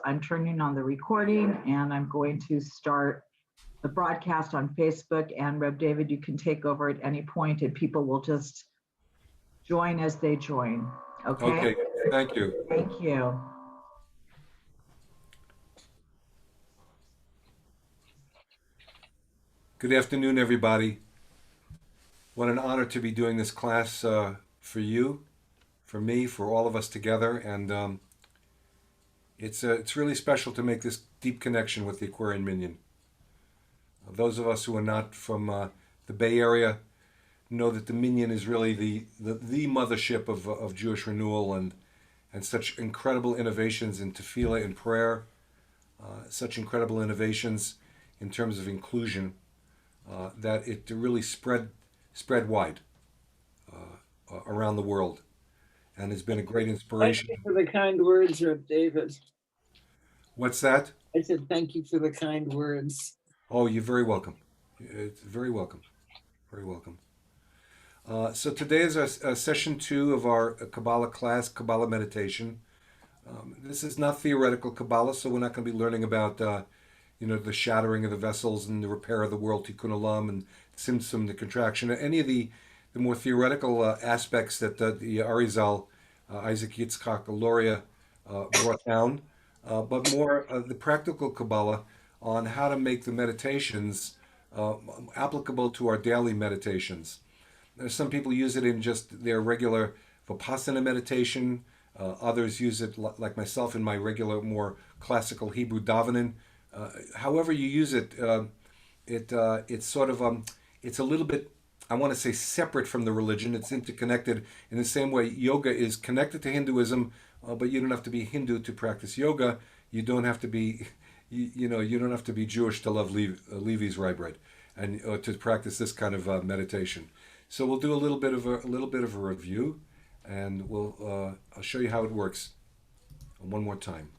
I'm turning on the recording and I'm going to start the broadcast on Facebook. And Reb David, you can take over at any point and people will just join as they join. Okay? Okay, thank you. Thank you. Good afternoon, everybody. What an honor to be doing this class for you, for me, for all of us together. And it's really special to make this deep connection with the Aquarian Minyan. Those of us who are not from the Bay Area know that the Minyan is really the mothership of Jewish renewal and such incredible innovations in tefillah and prayer, such incredible innovations in terms of inclusion, that it really spread wide around the world, and has been a great inspiration. Thank you for the kind words, Reb David. What's that? I said thank you for the kind words. Oh, you're very welcome. It's very welcome. Very welcome. So today is our session 2 of our Kaballah class, Kaballah meditation. This is not theoretical Kaballah, so we're not going to be learning about the shattering of the vessels and the repair of the world, Tikkun Olam, and Tzimtzum, the contraction, any of the more theoretical aspects that the Arizal, Isaac Luria, brought down, but more the practical Kabbalah on how to make the meditations applicable to our daily meditations. Some people use it in just their regular Vipassana meditation. Others use it, like myself, in my regular, more classical Hebrew davening. However you use it, it's sort of it's a little bit, I want to say, separate from the religion. It's interconnected in the same way yoga is connected to Hinduism, but you don't have to be Hindu to practice yoga. You don't have to be, you don't have to be Jewish to love Levi's rye bread and to practice this kind of meditation. So we'll do a little bit of a review, and I'll show you how it works one more time.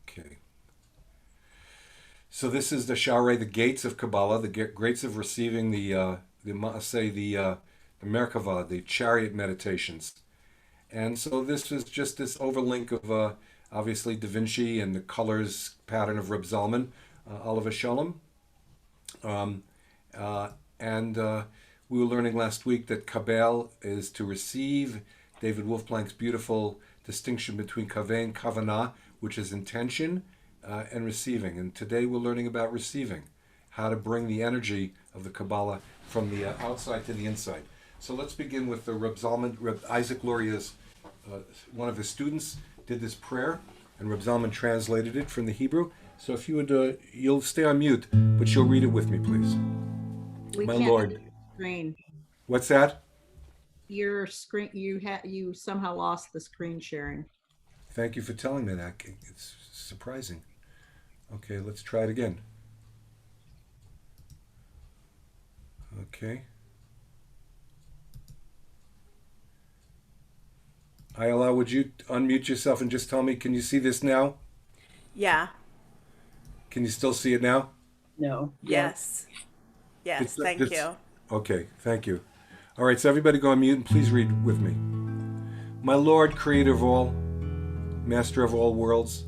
Okay. So this is the Sharei, the gates of Kabbalah, the gates of receiving the Merkava, the chariot meditations. And so this is just this overlink of obviously Da Vinci and the colors pattern of Reb Zalman Schachter-Shalomi. And we were learning last week that Kabbal is to receive, David Wolfplank's beautiful distinction between Kaveh and Kavanah, which is intention, and receiving. And today we're learning about receiving, how to bring the energy of the Kabbalah from the outside to the inside. So let's begin with the Reb Isaac Luria's, one of his students did this prayer, and Reb Zalman translated it from the Hebrew. So if you would, you'll stay on mute, but you'll read it with me, please. We My can't Lord. see your screen. What's that? Your screen, you somehow lost the screen sharing. Thank you for telling me that. It's surprising. Okay, let's try it again. Okay. Ayala, would you unmute yourself and just tell me, can you see this now? Yeah. Can you still see it now? No. Yes. Yes. Thank you. Okay, thank you. All right, so everybody go on mute and please read with me. My Lord, creator of all, master of all worlds,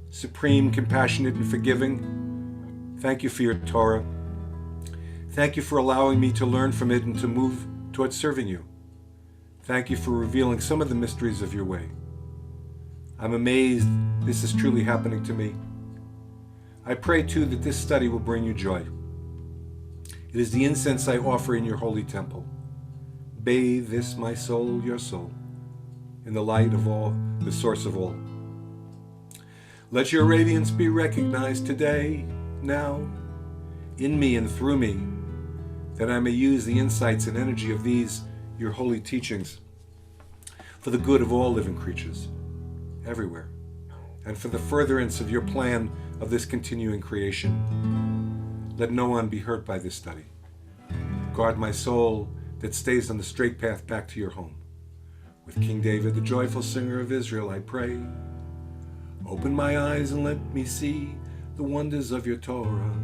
supreme, compassionate, and forgiving, thank you for your Torah. Thank you for allowing me to learn from it and to move towards serving you. Thank you for revealing some of the mysteries of your way. I'm amazed this is truly happening to me. I pray too that this study will bring you joy. It is the incense I offer in your holy temple. Bathe this, my soul, your soul, in the light of all, the source of all. Let your radiance be recognized today, now, in me and through me, that I may use the insights and energy of these, your holy teachings, for the good of all living creatures, everywhere, and for the furtherance of your plan of this continuing creation. Let no one be hurt by this study. Guard my soul that stays on the straight path back to your home. With King David, the joyful singer of Israel, I pray. Open my eyes and let me see the wonders of your Torah.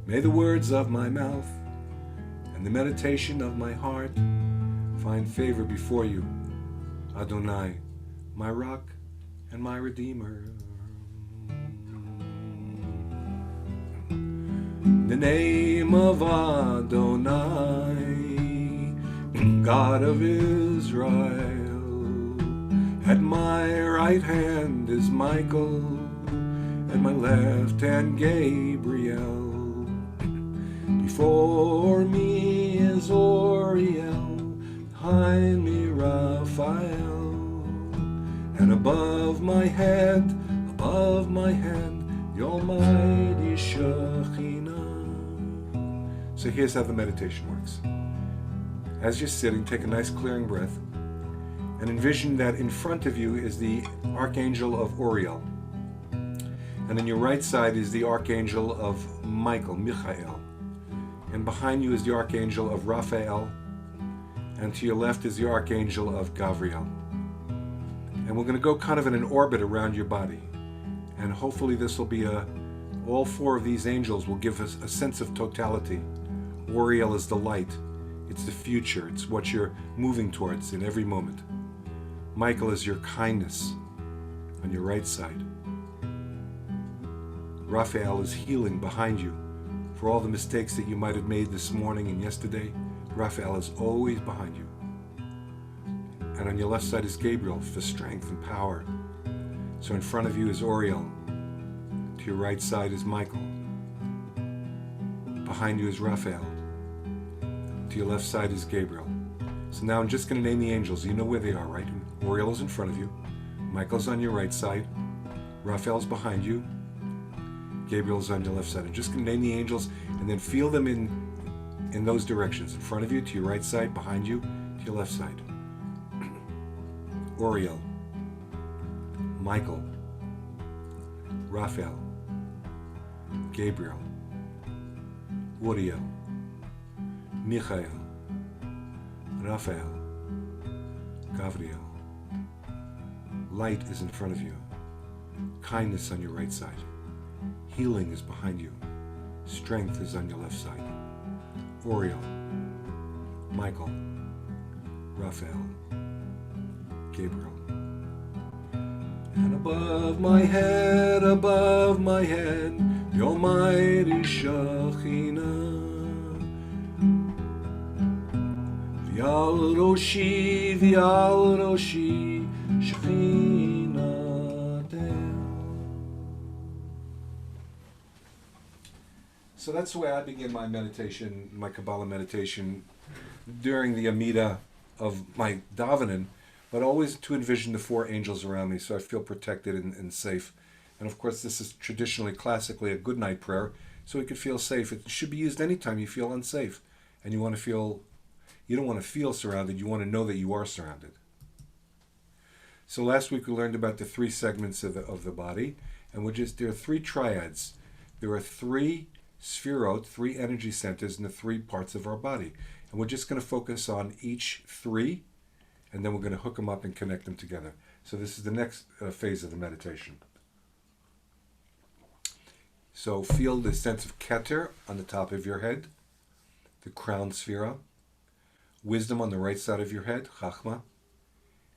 May the words of my mouth and and the meditation of my heart find favor before you, Adonai, my rock and my redeemer. The name of Adonai, God of Israel. At my right hand is Michael, at my left hand Gabriel. Before me is Oriel, behind me Raphael, and above my head, the almighty Shekhinah. So here's how the meditation works. As you're sitting, take a nice clearing breath and envision that in front of you is the archangel of Oriel. And on your right side is the archangel of Michael. And behind you is the archangel of Raphael. And to your left is the archangel of Gabriel. And we're going to go kind of in an orbit around your body. And hopefully this will be all four of these angels will give us a sense of totality. Oriel is the light. It's the future. It's what you're moving towards in every moment. Michael is your kindness on your right side. Raphael is healing behind you. For all the mistakes that you might have made this morning and yesterday, Raphael is always behind you. And on your left side is Gabriel for strength and power. So in front of you is Oriel. To your right side is Michael. Behind you is Raphael. To your left side is Gabriel. So now I'm just going to name the angels. You know where they are, right? Oriel is in front of you. Michael's on your right side. Raphael's behind you. Gabriel's on your left side. I'm just going to name the angels and then feel them in those directions. In front of you, to your right side, behind you, to your left side. Oriel, Michael, Raphael, Gabriel, Uriel, Michael, Raphael, Gabriel. Light is in front of you. Kindness on your right side. Healing is behind you. Strength is on your left side. Oriel, Michael, Raphael, Gabriel. And above my head, the almighty Shekhinah. V'al Roshi, Shekhinah Del. So that's the way I begin my meditation, my Kabbalah meditation, during the Amidah of my davening, but always to envision the four angels around me so I feel protected and safe. And of course, this is traditionally, classically, a good night prayer, so we could feel safe. It should be used anytime you feel unsafe and you don't want to feel surrounded, you want to know that you are surrounded. So last week we learned about the three segments of the body, and there are three triads. There are three sefirot, three energy centers in the three parts of our body. And we're just going to focus on each three, and then we're going to hook them up and connect them together. So this is the next phase of the meditation. So feel the sense of Keter on the top of your head, the crown sefirah, wisdom on the right side of your head, Chachma,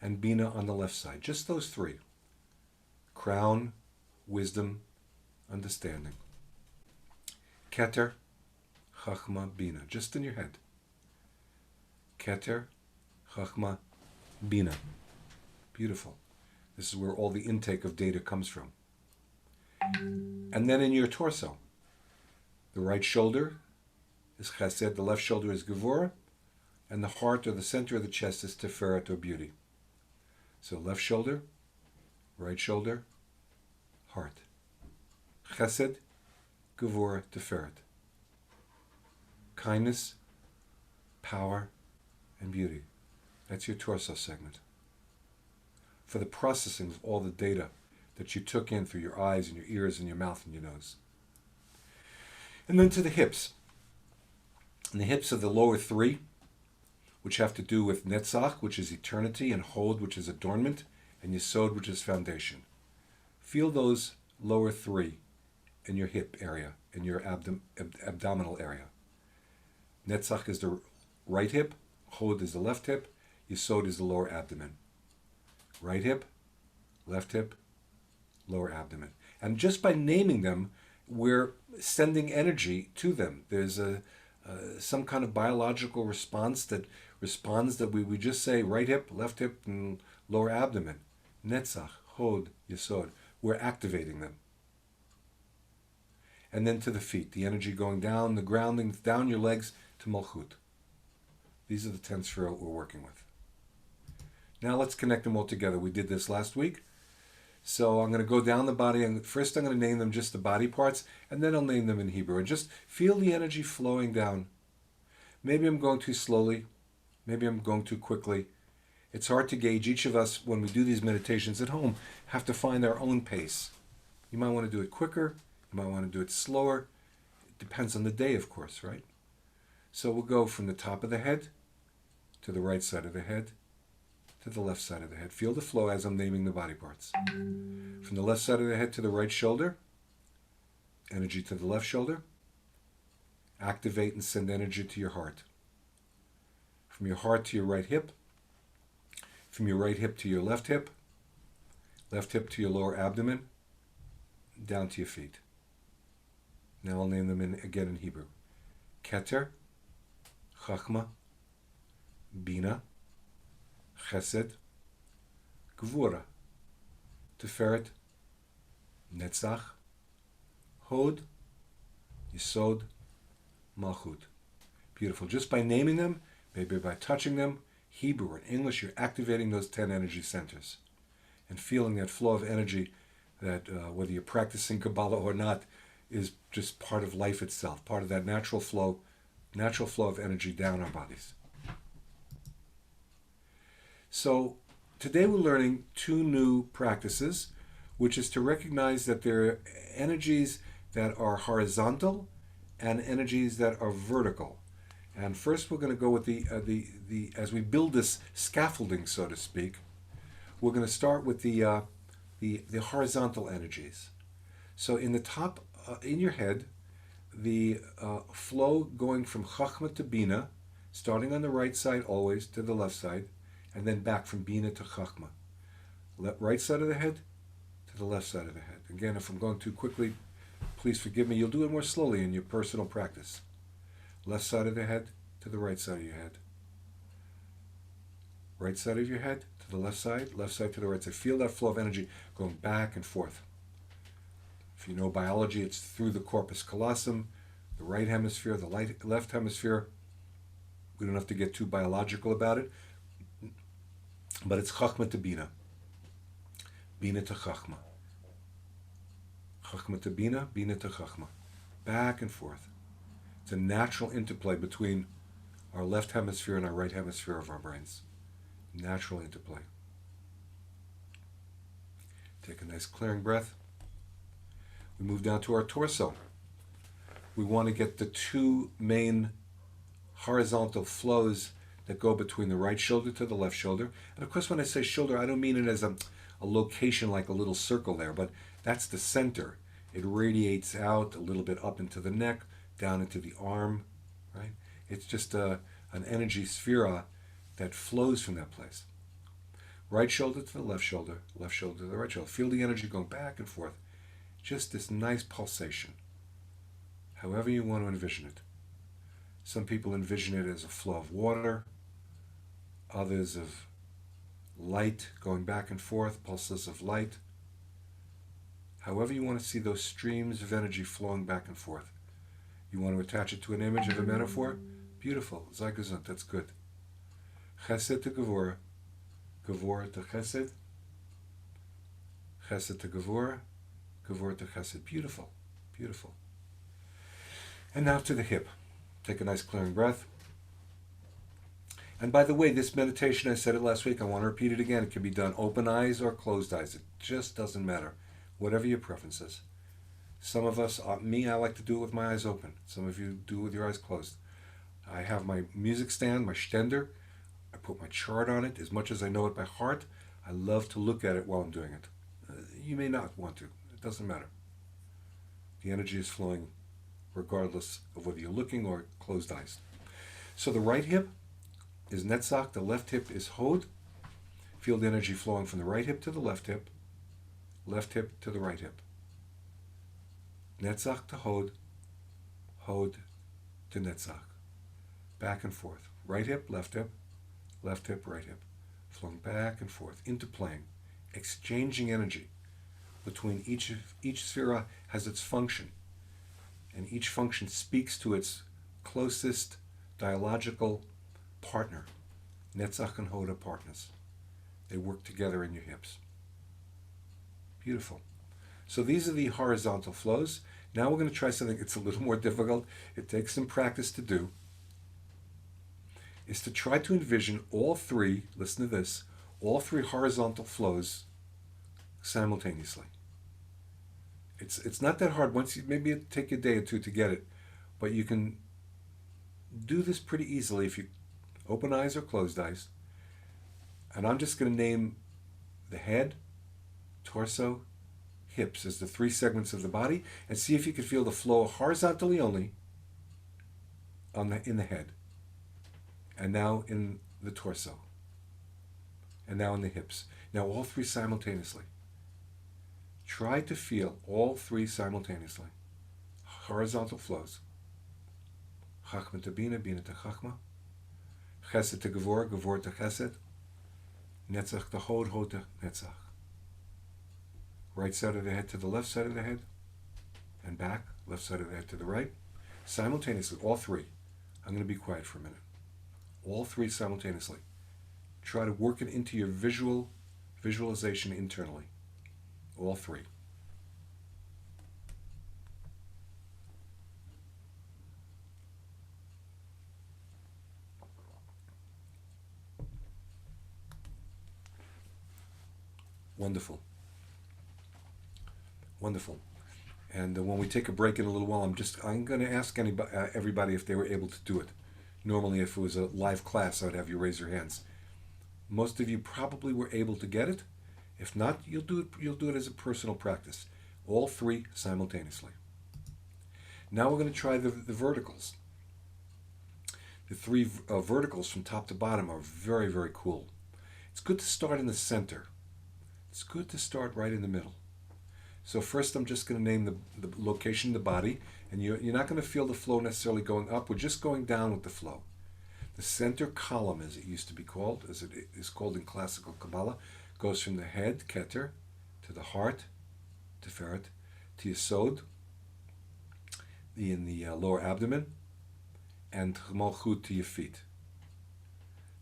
and Bina on the left side. Just those three. Crown, wisdom, understanding. Keter, Chachma, Bina. Just in your head. Keter, Chachma, Bina. Beautiful. This is where all the intake of data comes from. And then in your torso, the right shoulder is Chesed, the left shoulder is Gevurah, and the heart or the center of the chest is Tiferet or beauty. So left shoulder, right shoulder, heart. Chesed, Gevurah, Tiferet. Kindness, power, and beauty. That's your torso segment. For the processing of all the data that you took in through your eyes and your ears and your mouth and your nose. And then to the hips. And the hips are the lower three, which have to do with Netzach, which is eternity, and Hod, which is adornment, and Yesod, which is foundation. Feel those lower three in your hip area, in your abdominal area. Netzach is the right hip, Hod is the left hip, Yesod is the lower abdomen. Right hip, left hip, lower abdomen. And just by naming them, we're sending energy to them. There's some kind of biological response that responds that we just say right hip, left hip, and lower abdomen. Netzach, Hod, Yesod. We're activating them. And then to the feet, the energy going down, the grounding, down your legs to Malchut. These are the 10 sefirot we're working with. Now let's connect them all together. We did this last week. So I'm going to go down the body, and first I'm going to name them just the body parts, and then I'll name them in Hebrew. And just feel the energy flowing down. Maybe I'm going too slowly. Maybe I'm going too quickly. It's hard to gauge. Each of us, when we do these meditations at home, have to find our own pace. You might want to do it quicker. You might want to do it slower. It depends on the day, of course, right? So we'll go from the top of the head to the right side of the head to the left side of the head. Feel the flow as I'm naming the body parts. From the left side of the head to the right shoulder, energy to the left shoulder. Activate and send energy to your heart. From your heart to your right hip. From your right hip to your left hip to your lower abdomen, down to your feet. Now I'll name them again in Hebrew. Keter, Chachma, Bina, Chesed, Gvura, Tiferet, Netzach, Hod, Yesod, Malchut. Beautiful. Just by naming them, maybe by touching them, Hebrew or English, you're activating those 10 energy centers and feeling that flow of energy that whether you're practicing Kaballah or not is just part of life itself, part of that natural flow of energy down our bodies. So today we're learning 2 new practices, which is to recognize that there are energies that are horizontal and energies that are vertical. And first we're going to go with the as we build this scaffolding, so to speak, we're going to start with the horizontal energies. So in the top, in your head, the flow going from Chachma to Bina, starting on the right side always to the left side, and then back from Bina to Chachma. Right side of the head to the left side of the head. Again, if I'm going too quickly, please forgive me. You'll do it more slowly in your personal practice. Left side of the head to the right side of your head. Right side of your head to the left side to the right side. Feel that flow of energy going back and forth. If you know biology, it's through the corpus callosum, the right hemisphere, the left hemisphere. We don't have to get too biological about it, but it's Chachma to Bina. Bina to Chachma. Chachma to Bina, Bina to Chachma. Back and forth. It's a natural interplay between our left hemisphere and our right hemisphere of our brains. Natural interplay. Take a nice clearing breath. We move down to our torso. We want to get the 2 main horizontal flows that go between the right shoulder to the left shoulder. And of course, when I say shoulder, I don't mean it as a location like a little circle there, but that's the center. It radiates out a little bit up into the neck, down into the arm, right? It's just an energy sefirot that flows from that place. Right shoulder to the left shoulder to the right shoulder. Feel the energy going back and forth. Just this nice pulsation. However you want to envision it. Some people envision it as a flow of water, others of light going back and forth, pulses of light. However you want to see those streams of energy flowing back and forth. You want to attach it to an image of a metaphor? Beautiful. Sei gesund. That's good. Chesed to Gevurah. Gevurah to Chesed. Chesed to Gevurah. Gevurah to Chesed. Beautiful. Beautiful. And now to the hip. Take a nice clearing breath. And by the way, this meditation, I said it last week, I want to repeat it again. It can be done open eyes or closed eyes. It just doesn't matter. Whatever your preference is. Some of us, me, I like to do it with my eyes open. Some of you do it with your eyes closed. I have my music stand, my stender. I put my chart on it. As much as I know it by heart, I love to look at it while I'm doing it. You may not want to. It doesn't matter. The energy is flowing regardless of whether you're looking or closed eyes. So the right hip is Netzach, the left hip is Hod. Feel the energy flowing from the right hip to the left hip to the right hip. Netzach to Hod, Hod to Netzach. Back and forth. Right hip, right hip. Flowing back and forth, interplaying, exchanging energy between each sefirah has its function, and each function speaks to its closest dialogical partner. Netzach and Hod are partners. They work together in your hips. Beautiful. So these are the horizontal flows. Now we're going to try something that's a little more difficult. It takes some practice to do. Is to try to envision all three, listen to this, all three horizontal flows simultaneously. It's not that hard. Maybe it'll take you a day or two to get it, but you can do this pretty easily if you open eyes or closed eyes. And I'm just going to name the head, torso, hips as the three segments of the body, and see if you can feel the flow horizontally only in the head, and now in the torso, and now in the hips. Now all three simultaneously. Try to feel all three simultaneously. Horizontal flows. Chachma to Bina, Bina to Chachma. Chesed to Gevor, Gevor to Chesed. Netzach to Hod, Hod to Netzach. Right side of the head to the left side of the head, and back, left side of the head to the right. Simultaneously, all three. I'm going to be quiet for a minute. All three simultaneously. Try to work it into your visualization internally. All three. Wonderful. Wonderful. And when we take a break in a little while, I'm going to ask everybody if they were able to do it. Normally, if it was a live class, I would have you raise your hands. Most of you probably were able to get it. If not, you'll do it as a personal practice. All three simultaneously. Now we're going to try the verticals. The three verticals from top to bottom are very, very cool. It's good to start in the center. It's good to start right in the middle. So first I'm just going to name the location of the body, and you're not going to feel the flow necessarily going up. We're just going down with the flow. The center column, as it used to be called, as it is called in classical Kaballah, goes from the head, Keter, to the heart, Tiferet, to Yesod, in the lower abdomen, and Malchut to your feet.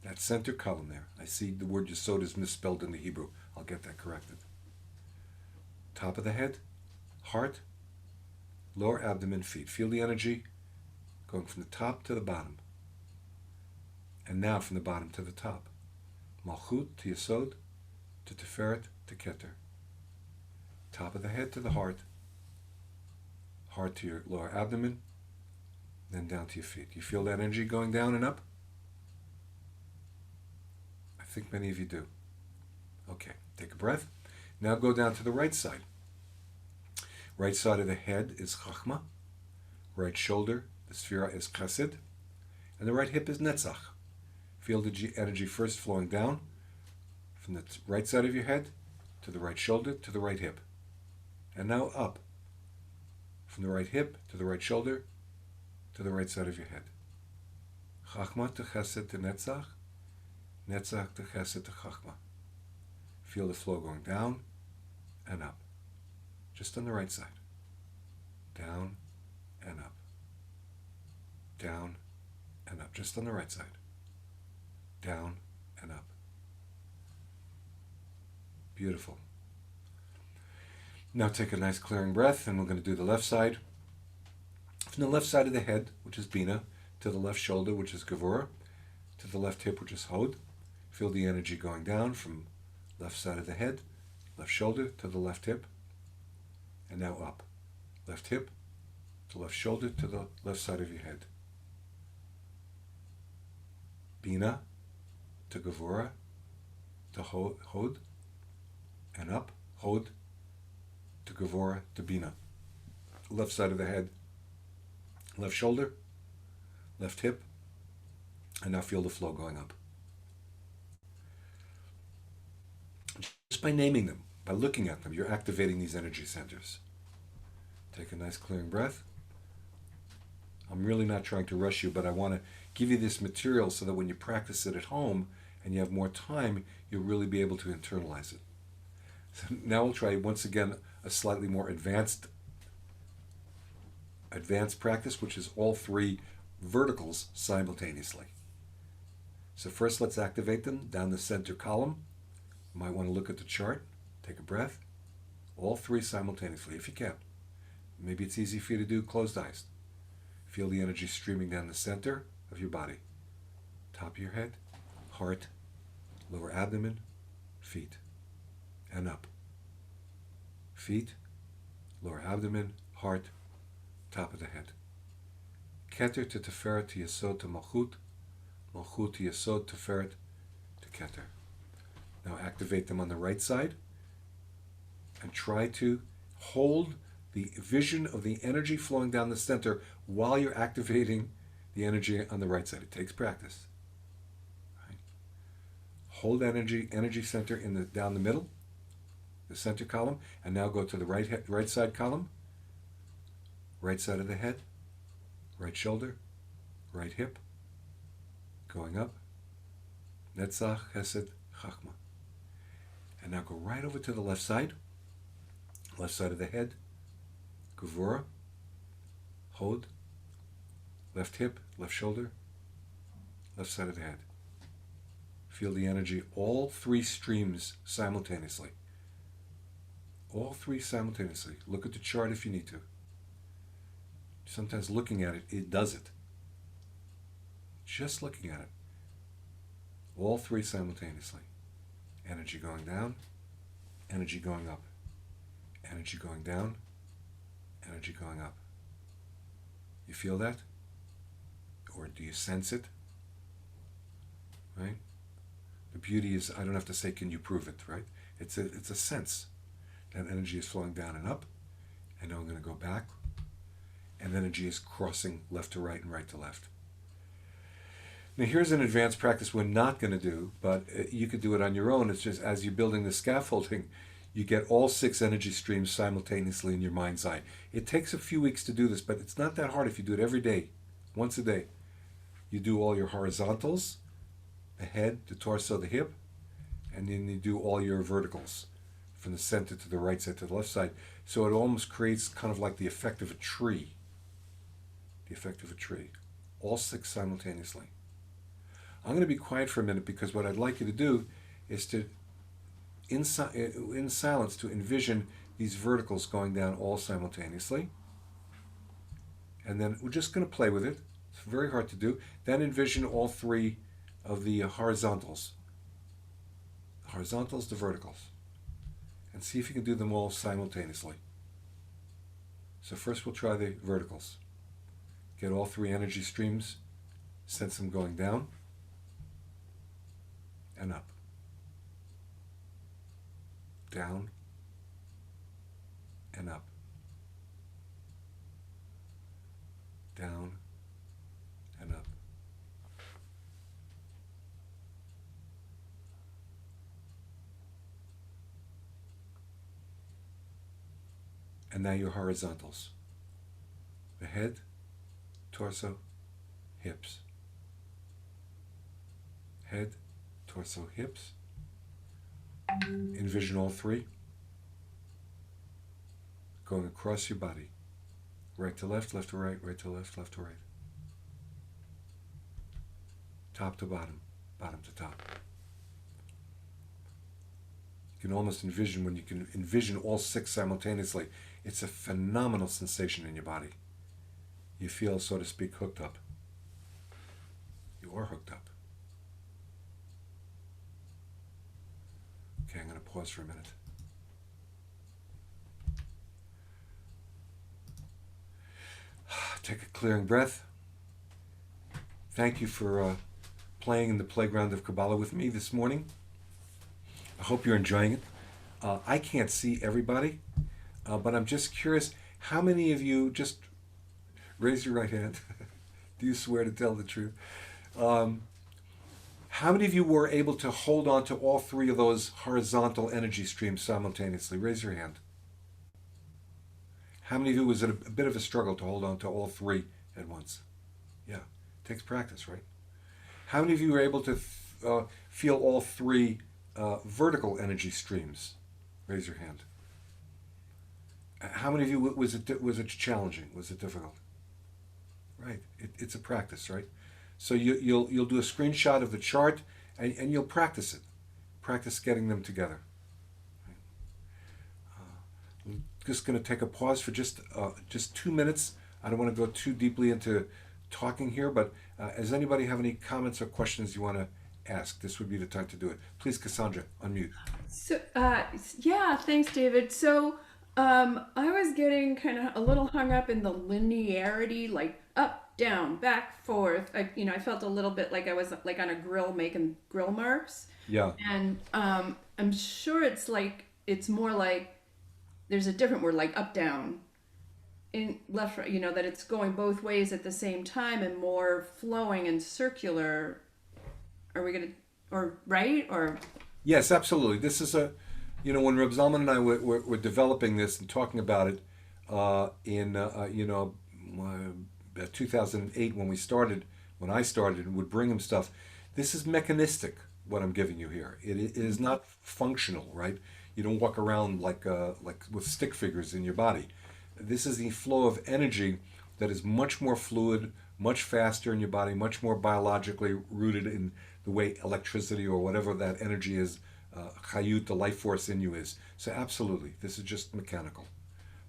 That center column there. I see the word Yesod is misspelled in the Hebrew. I'll get that corrected. Top of the head, heart, lower abdomen, feet. Feel the energy going from the top to the bottom. And now from the bottom to the top. Malchut to Yesod, to Tiferet, to Keter. Top of the head to the heart, heart to your lower abdomen, then down to your feet. You feel that energy going down and up? I think many of you do. Okay, take a breath. Now go down to the right side. Right side of the head is Chachma. Right shoulder, the sefirah is Chesed. And the right hip is Netzach. Feel the energy first flowing down from the right side of your head to the right shoulder to the right hip. And now up. From the right hip to the right shoulder to the right side of your head. Chachma to Chesed to Netzach. Netzach to Chesed to Chachma. Feel the flow going down and up. Just on the right side. Down and up. Down and up. Just on the right side. Down and up. Beautiful. Now take a nice clearing breath, and we're going to do the left side. From the left side of the head, which is Bina, to the left shoulder, which is Gevurah, to the left hip, which is Hod. Feel the energy going down from left side of the head, left shoulder to the left hip, and now up. Left hip to left shoulder to the left side of your head. Bina to Gevurah to Hod, and up. Hod to Gevurah to Bina. Left side of the head, left shoulder, left hip, And now feel the flow going up. Just by naming them, by looking at them, you're activating these energy centers. Take a nice clearing breath. I'm really not trying to rush you, but I want to give you this material so that when you practice it at home and you have more time, you'll really be able to internalize it. So now we'll try once again a slightly more advanced practice, which is all three verticals simultaneously. So first let's activate them down the center column. You might want to look at the chart, take a breath, all three simultaneously if you can. Maybe it's easy for you to do closed eyes. Feel the energy streaming down the center of your body. Top of your head, heart, lower abdomen, feet, and up. Feet, lower abdomen, heart, top of the head. Keter to Teferet to Yesod to Malchut, Malchut to Yesod, Teferet to Keter. Now activate them on the right side and try to hold the vision of the energy flowing down the center while you're activating the energy on the right side. It takes practice. Right? Hold energy center down the middle, the center column, and now go to the right side column, right side of the head, right shoulder, right hip, going up, Netzach, Chesed, Chachma. And now go right over to the left side of the head, Gevurah, Hod, left hip, left shoulder, left side of the head. Feel the energy, all three streams simultaneously. All three simultaneously. Look at the chart if you need to. Sometimes looking at it, it does it. Just looking at it. All three simultaneously. Energy going down, energy going up. Energy going down, energy going up. You feel that? Or do you sense it? Right? The beauty is, I don't have to say, can you prove it, right? It's a sense. That energy is flowing down and up, and now I'm going to go back, and energy is crossing left to right and right to left. Now here's an advanced practice we're not going to do, but you could do it on your own. It's just as you're building the scaffolding, you get all 6 energy streams simultaneously in your mind's eye. It takes a few weeks to do this, but it's not that hard if you do it every day, once a day. You do all your horizontals, the head, the torso, the hip, and then you do all your verticals from the center to the right side to the left side. So it almost creates kind of like the effect of a tree. The effect of a tree. All 6 simultaneously. I'm going to be quiet for a minute because what I'd like you to do is to, in silence, to envision these verticals going down all simultaneously. And then we're just going to play with it. It's very hard to do. Then envision all 3 of the horizontals. The horizontals, the verticals. And see if you can do them all simultaneously. So first we'll try the verticals. Get all 3 energy streams, sense them going down and up. Down and up. Down and up. And now your horizontals. The head, torso, hips. Head, torso, hips. Envision all 3 going across your body. Right to left to right, right to left to right. Top to bottom, bottom to top. You can almost envision, when you can envision all 6 simultaneously, it's a phenomenal sensation in your body. You feel, so to speak, hooked up. You are hooked up. Okay, I'm going to pause for a minute. Take a clearing breath. Thank you for playing in the playground of Kaballah with me this morning. I hope you're enjoying it. I can't see everybody, but I'm just curious, how many of you, just raise your right hand. Do you swear to tell the truth? How many of you were able to hold on to all three of those horizontal energy streams simultaneously? Raise your hand. How many of you was it a bit of a struggle to hold on to all three at once? Yeah, it takes practice, right? How many of you were able to feel all three vertical energy streams? Raise your hand. How many of you was it challenging? Was it difficult? Right. It's a practice, right? So you'll do a screenshot of the chart and you'll practice it. Practice getting them together. I'm just going to take a pause for just 2 minutes. I don't want to go too deeply into talking here, but does anybody have any comments or questions you want to ask? This would be the time to do it. Please, Cassandra, unmute. So, yeah, thanks, David. So, I was getting kind of a little hung up in the linearity, like up, down, back, forth. I felt a little bit like I was like on a grill making grill marks. Yeah. And I'm sure it's more like there's a different word, like up, down, in left, right. That it's going both ways at the same time and more flowing and circular. Are we gonna, or right, or? Yes, absolutely. This is when Reb Zalman and I were developing this and talking about it in 2008 when I started and would bring him stuff. This is mechanistic, what I'm giving you here. It is not functional, right? You don't walk around like with stick figures in your body. This is the flow of energy that is much more fluid, much faster in your body, much more biologically rooted in the way electricity or whatever that energy is, chayut, the life force in you is. So absolutely, this is just mechanical.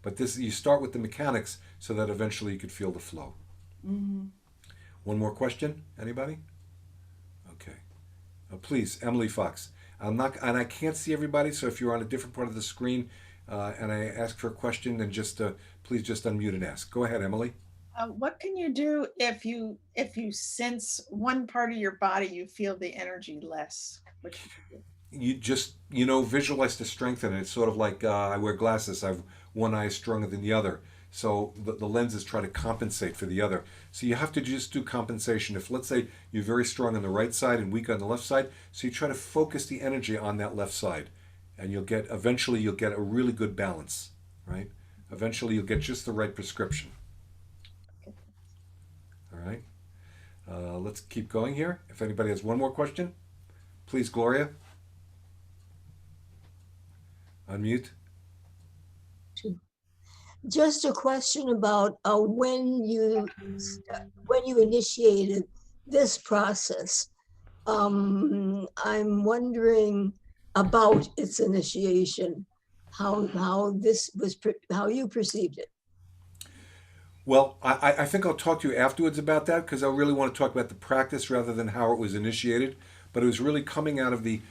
But you start with the mechanics so that eventually you could feel the flow. Mm-hmm. One more question, anybody? Okay. Please, Emily Fox. I can't see everybody, so if you're on a different part of the screen and I ask for a question, then please just unmute and ask. Go ahead, Emily. What can you do if you sense one part of your body, you feel the energy less? What should you do? You just, visualize to strengthen it. It's sort of like I wear glasses. I've one eye is stronger than the other. So the lenses try to compensate for the other. So you have to just do compensation. If, let's say, you're very strong on the right side and weak on the left side, so you try to focus the energy on that left side. And eventually you'll get a really good balance, right? Eventually you'll get just the right prescription. All right. Let's keep going here. If anybody has one more question, please, Gloria. Unmute. Just a question about when you initiated this process. I'm wondering about its initiation, how you perceived it. Well, I think I'll talk to you afterwards about that because I really want to talk about the practice rather than how it was initiated. But it was really coming out of the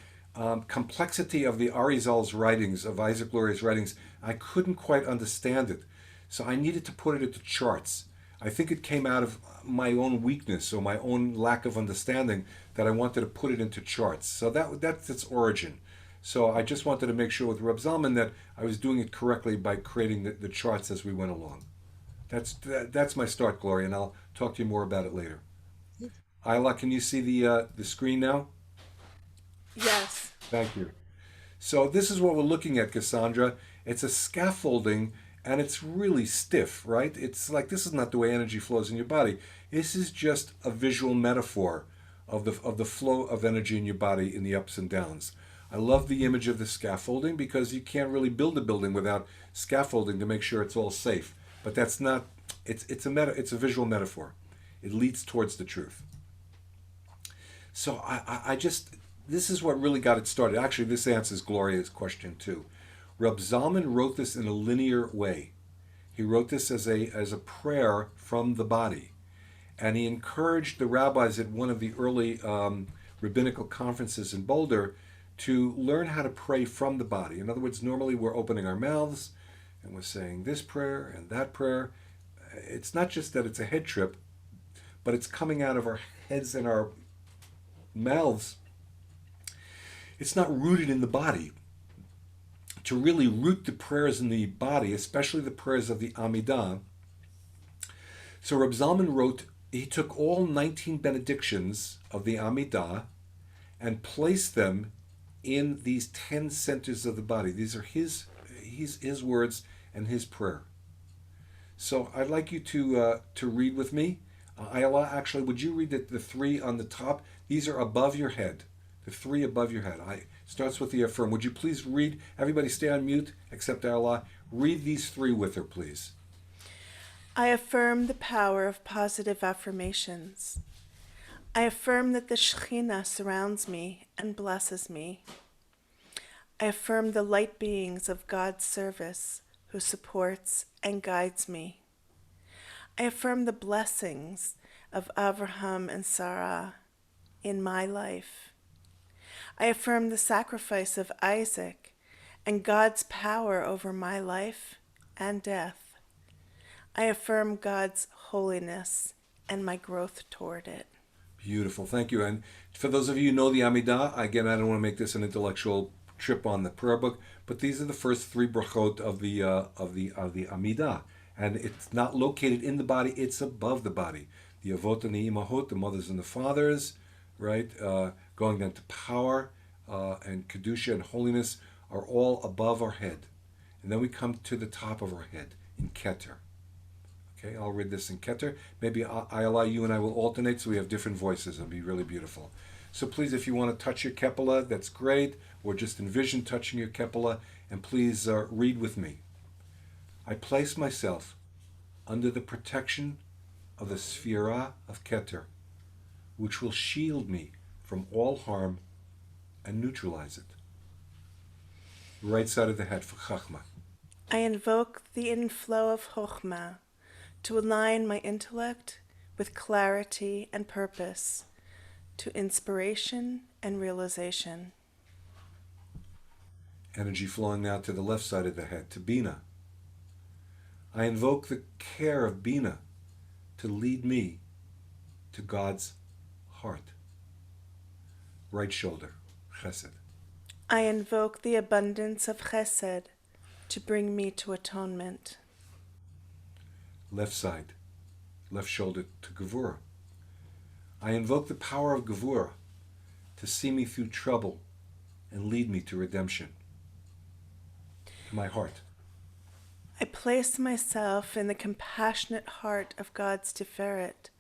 complexity of the Arizal's writings, of Isaac Luria's writings. I couldn't quite understand it. So I needed to put it into charts. I think it came out of my own weakness or my own lack of understanding that I wanted to put it into charts. So that's its origin. So I just wanted to make sure with Reb Zalman that I was doing it correctly by creating the charts as we went along. That's my start, Gloria, and I'll talk to you more about it later. Ayla, can you see the screen now? Yes. Thank you. So this is what we're looking at, Cassandra. It's a scaffolding, and it's really stiff, right? It's like this is not the way energy flows in your body. This is just a visual metaphor of the flow of energy in your body in the ups and downs. I love the image of the scaffolding because you can't really build a building without scaffolding to make sure it's all safe. But that's not. It's a visual metaphor. It leads towards the truth. So I just. This is what really got it started. Actually, this answers Gloria's question too. Reb Zalman wrote this in a linear way. He wrote this as a prayer from the body. And he encouraged the rabbis at one of the early rabbinical conferences in Boulder to learn how to pray from the body. In other words, normally we're opening our mouths and we're saying this prayer and that prayer. It's not just that it's a head trip, but it's coming out of our heads and our mouths. It's not rooted in the body. To really root the prayers in the body, especially the prayers of the Amidah. So Reb Zalman wrote he took all 19 benedictions of the Amidah and placed them in these 10 centers of the body. These are his words and his prayer. So I'd like you to read with me. Ayala, actually, would you read the three on the top? These are above your head. The three above your head. Starts with the Affirm. Would you please read? Everybody stay on mute, except Ayala. Read these three with her, please. I affirm the power of positive affirmations. I affirm that the Shekhinah surrounds me and blesses me. I affirm the light beings of God's service who supports and guides me. I affirm the blessings of Abraham and Sarah in my life. I affirm the sacrifice of Isaac and God's power over my life and death. I affirm God's holiness and my growth toward it. Beautiful, thank you. And for those of you who know the Amidah, again, I don't want to make this an intellectual trip on the prayer book, but these are the first three brachot of the Amidah, and it's not located in the body; it's above the body. The avot and the imahot, the mothers and the fathers, right, going down to power and kedusha and holiness, are all above our head, and then we come to the top of our head in Keter. Okay, I'll read this in Keter. Maybe Ayala, you and I will alternate so we have different voices. It'll be really beautiful. So please, if you want to touch your Kaballah, that's great, or just envision touching your Kaballah, and please read with me. I place myself under the protection of the sefirot of Keter, which will shield me from all harm and neutralize it. Right side of the head for Chachma. I invoke the inflow of Chokhmah to align my intellect with clarity and purpose, to inspiration and realization. Energy flowing now to the left side of the head, to Bina. I invoke the care of Bina to lead me to God's heart. Right shoulder, Chesed. I invoke the abundance of Chesed to bring me to atonement. Left side, left shoulder to Gevurah. I invoke the power of Gevurah to see me through trouble and lead me to redemption. To my heart. I place myself in the compassionate heart of God's Tiferet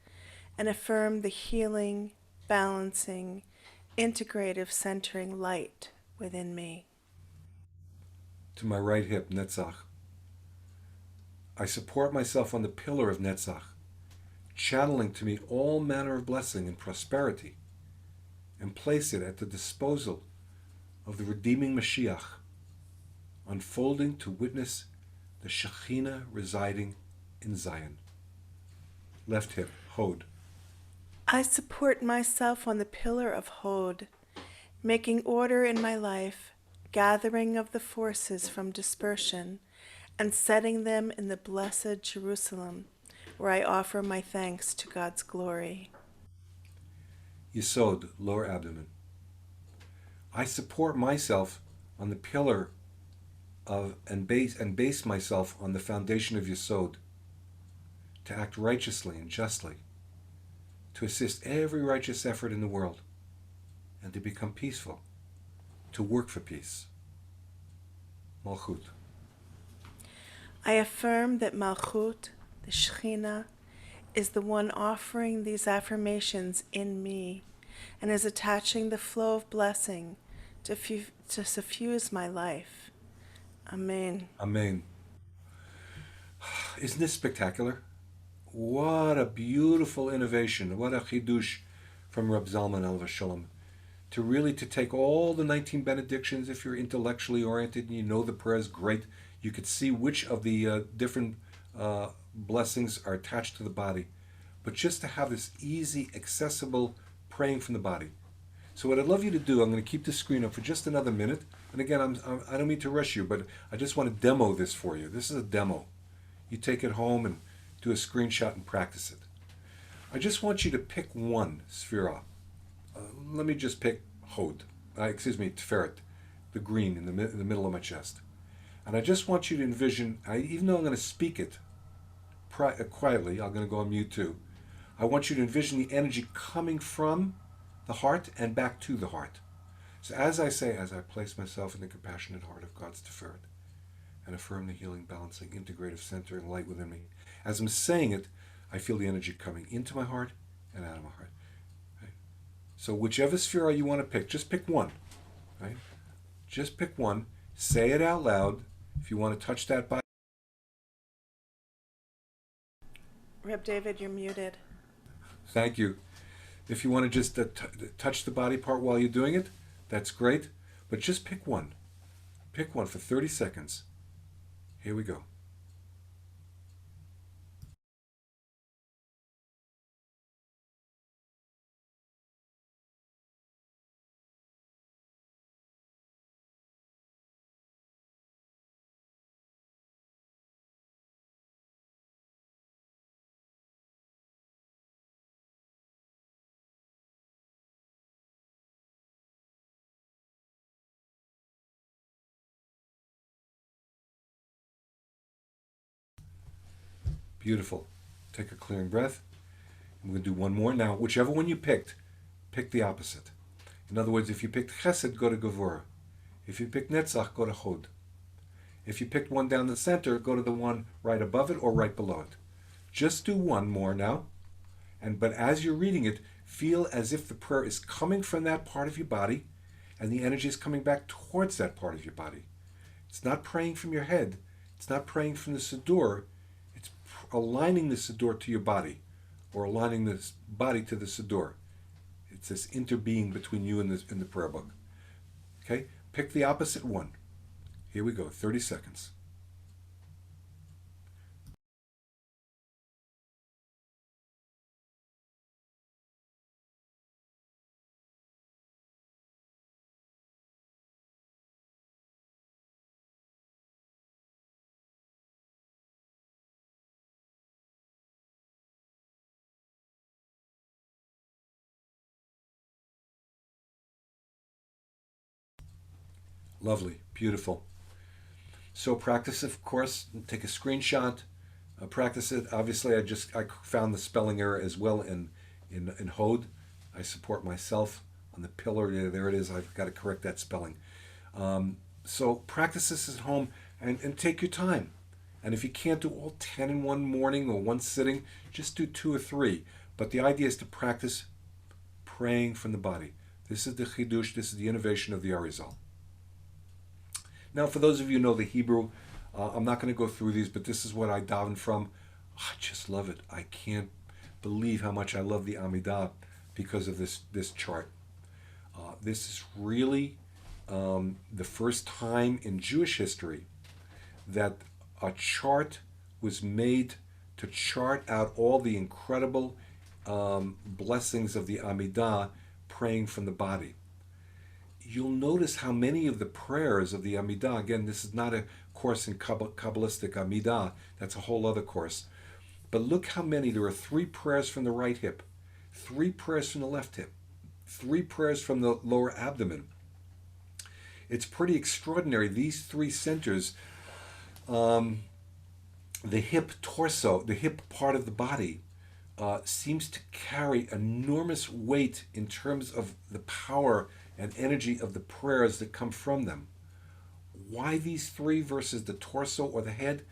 and affirm the healing, balancing, integrative, centering light within me. To my right hip, Netzach. I support myself on the pillar of Netzach, channeling to me all manner of blessing and prosperity, and place it at the disposal of the redeeming Mashiach, unfolding to witness the Shekhinah residing in Zion. Left hip, Hod. I support myself on the pillar of Hod, making order in my life, gathering of the forces from dispersion, and setting them in the blessed Jerusalem, where I offer my thanks to God's glory. Yesod, lower abdomen. I support myself on the pillar of and base myself on the foundation of Yesod, to act righteously and justly, to assist every righteous effort in the world, and to become peaceful, to work for peace. Malchut. I affirm that Malchut, the Shekhinah, is the one offering these affirmations in me and is attaching the flow of blessing to suffuse my life. Amen. Amen. Isn't this spectacular? What a beautiful innovation. What a chidush from Reb Zalman Schachter-Shalomi. To take all the 19 benedictions, if you're intellectually oriented and you know the prayers, great. You could see which of the different blessings are attached to the body. But just to have this easy, accessible praying from the body. So what I'd love you to do, I'm going to keep the screen up for just another minute. And again, I don't mean to rush you, but I just want to demo this for you. This is a demo. You take it home and do a screenshot and practice it. I just want you to pick one sefirot. Let me just pick Hod. Tiferet, the green in the middle of my chest. And I just want you to envision, even though I'm going to speak it quietly, I'm going to go on mute too. I want you to envision the energy coming from the heart and back to the heart. So as I say, as I place myself in the compassionate heart of God's sefirot and affirm the healing, balancing, integrative, centering light within me, as I'm saying it, I feel the energy coming into my heart and out of my heart. Right? So whichever sefirah you want to pick, just pick one. Right? Just pick one. Say it out loud. If you want to touch that body. Reb David, you're muted. Thank you. If you want to just touch the body part while you're doing it, that's great. But just pick one. Pick one for 30 seconds. Here we go. Beautiful. Take a clearing breath. I'm going to do one more. Now, whichever one you picked, pick the opposite. In other words, if you picked Chesed, go to Gevurah. If you picked Netzach, go to Hod. If you picked one down the center, go to the one right above it or right below it. Just do one more now. But as you're reading it, feel as if the prayer is coming from that part of your body and the energy is coming back towards that part of your body. It's not praying from your head. It's not praying from the Siddur. It's aligning the Siddur to your body or aligning the body to the Siddur. It's this interbeing between you and the prayer book. Okay? Pick the opposite one. Here we go, 30 seconds. Lovely, beautiful. So practice, of course, take a screenshot, practice it. Obviously, I found the spelling error as well in Hod. I support myself on the pillar. There it is. I've got to correct that spelling. So practice this at home and take your time. And if you can't do all 10 in one morning or one sitting, just do 2 or 3. But the idea is to practice praying from the body. This is the chidush. This is the innovation of the Arizal. Now, for those of you who know the Hebrew, I'm not going to go through these, but this is what I daven from. I just love it. I can't believe how much I love the Amidah because of this chart. This is really the first time in Jewish history that a chart was made to chart out all the incredible blessings of the Amidah praying from the body. You'll notice how many of the prayers of the Amidah, again, this is not a course in Kabbalistic Amidah, that's a whole other course. But look how many, there are 3 prayers from the right hip, 3 prayers from the left hip, 3 prayers from the lower abdomen. It's pretty extraordinary. These 3 centers, the hip torso, the hip part of the body, seems to carry enormous weight in terms of the power and energy of the prayers that come from them. Why these 3 versus the torso or the head?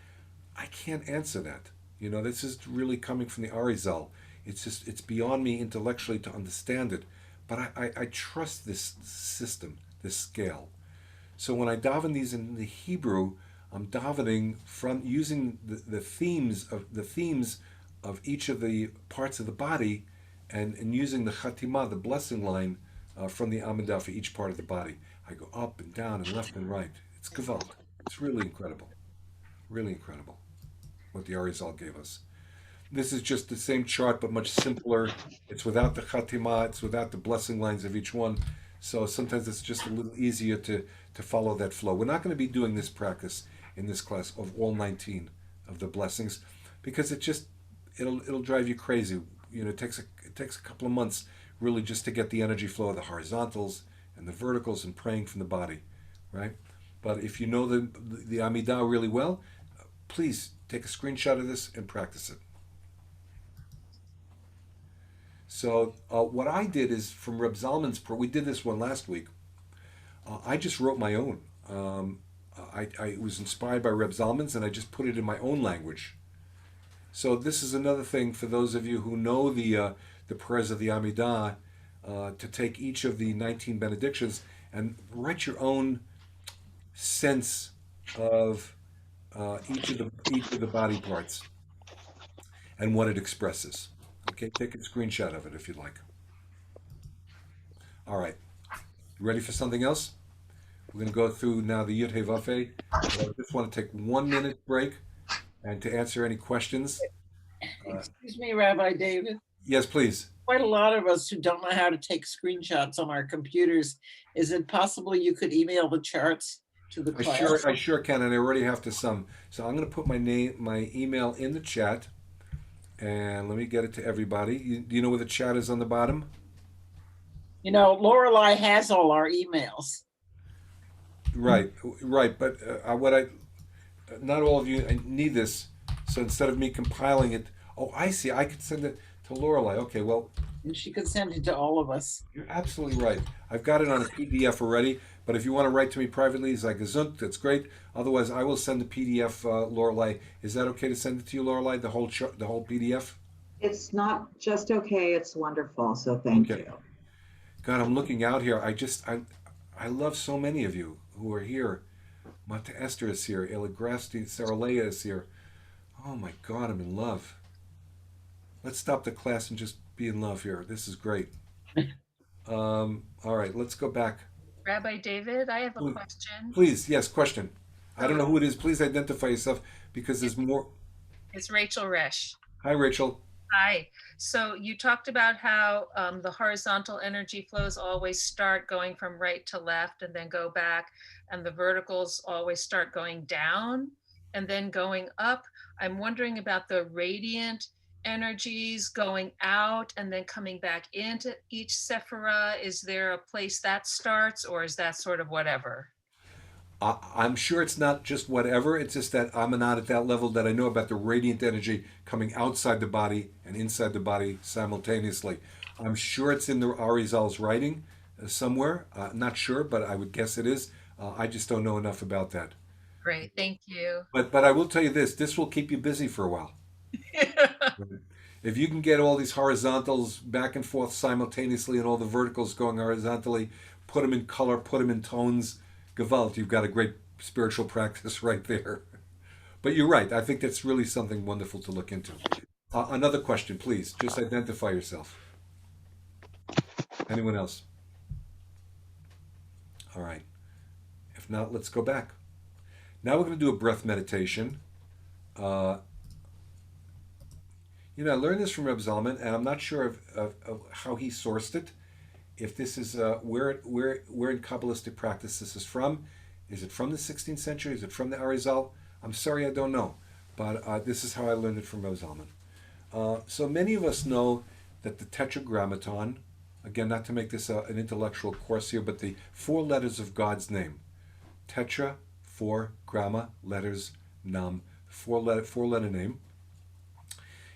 I can't answer that. You know, this is really coming from the Arizal. It's beyond me intellectually to understand it. But I trust this system, this scale. So when I daven these in the Hebrew, I'm davening from using the themes of each of the parts of the body and using the Chatimah, the blessing line, from the Amidah for each part of the body. I go up and down and left and right. It's Gewalt. It's really incredible. Really incredible what the Arizal gave us. This is just the same chart, but much simpler. It's without the Chatimah. It's without the blessing lines of each one. So sometimes it's just a little easier to follow that flow. We're not going to be doing this practice in this class of all 19 of the blessings because it'll drive you crazy. You know, it takes a couple of months really just to get the energy flow of the horizontals and the verticals and praying from the body, right? But if you know the Amidah really well, please take a screenshot of this and practice it. So what I did is from Reb Zalman's, we did this one last week. I just wrote my own. I was inspired by Reb Zalman's, and I just put it in my own language. So this is another thing for those of you who know the prayers of the Amidah, to take each of the 19 benedictions and write your own sense of each of the body parts and what it expresses. Okay, take a screenshot of it if you'd like. All right, you ready for something else? We're going to go through now the Yud Hey Vav Hey. I just want to take 1 minute break and to answer any questions. Excuse me, Rabbi David. Yes, please. Quite a lot of us who don't know how to take screenshots on our computers. Is it possible you could email the charts to the class? I sure can, and I already have to some. So I'm going to put my email in the chat, and let me get it to everybody. Do you know where the chat is on the bottom? You know, Lorelei has all our emails. Right. But not all of you need this. So instead of me compiling it, I see. I could send it to Lorelei. Okay, well. And she could send it to all of us. You're absolutely right. I've got it on a PDF already. But if you want to write to me privately, it's like gesund, that's great. Otherwise, I will send the PDF, Lorelei. Is that okay to send it to you, Lorelei? The whole PDF? It's not just okay, it's wonderful. So thank you. God, I'm looking out here. I love so many of you who are here. Mata Esther is here. Eligrasti, Sarah Leah is here. Oh my God, I'm in love. Let's stop the class and just be in love here. This is great. All right, let's go back. Rabbi David, I have a question. Please, yes, question. I don't know who it is. Please identify yourself because there's more. It's Rachel Resch. Hi, Rachel. Hi. So you talked about how the horizontal energy flows always start going from right to left and then go back, and the verticals always start going down and then going up. I'm wondering about the radiant energies going out and then coming back into each sephira. Is there a place that starts, or is that sort of whatever? I'm sure it's not just whatever. It's just that I'm not at that level that I know about the radiant energy coming outside the body and inside the body simultaneously. I'm sure it's in the Arizal's writing somewhere. Not sure, but I would guess it is. I just don't know enough about that. Great, thank you. But I will tell you this will keep you busy for a while. If you can get all these horizontals back and forth simultaneously and all the verticals going horizontally, put them in color, put them in tones, Gewalt, you've got a great spiritual practice right there. But you're right. I think that's really something wonderful to look into. Another question, please. Just identify yourself. Anyone else? All right. If not, let's go back. Now we're going to do a breath meditation. I learned this from Reb Zalman, and I'm not sure of how he sourced it. If this is where in Kabbalistic practice this is from. Is it from the 16th century? Is it from the Arizal? I'm sorry, I don't know. But this is how I learned it from Reb Zalman. So many of us know that the Tetragrammaton, again, not to make this an intellectual course here, but the 4 letters of God's name. Tetra, 4, gramma, letters, nam, 4-letter name.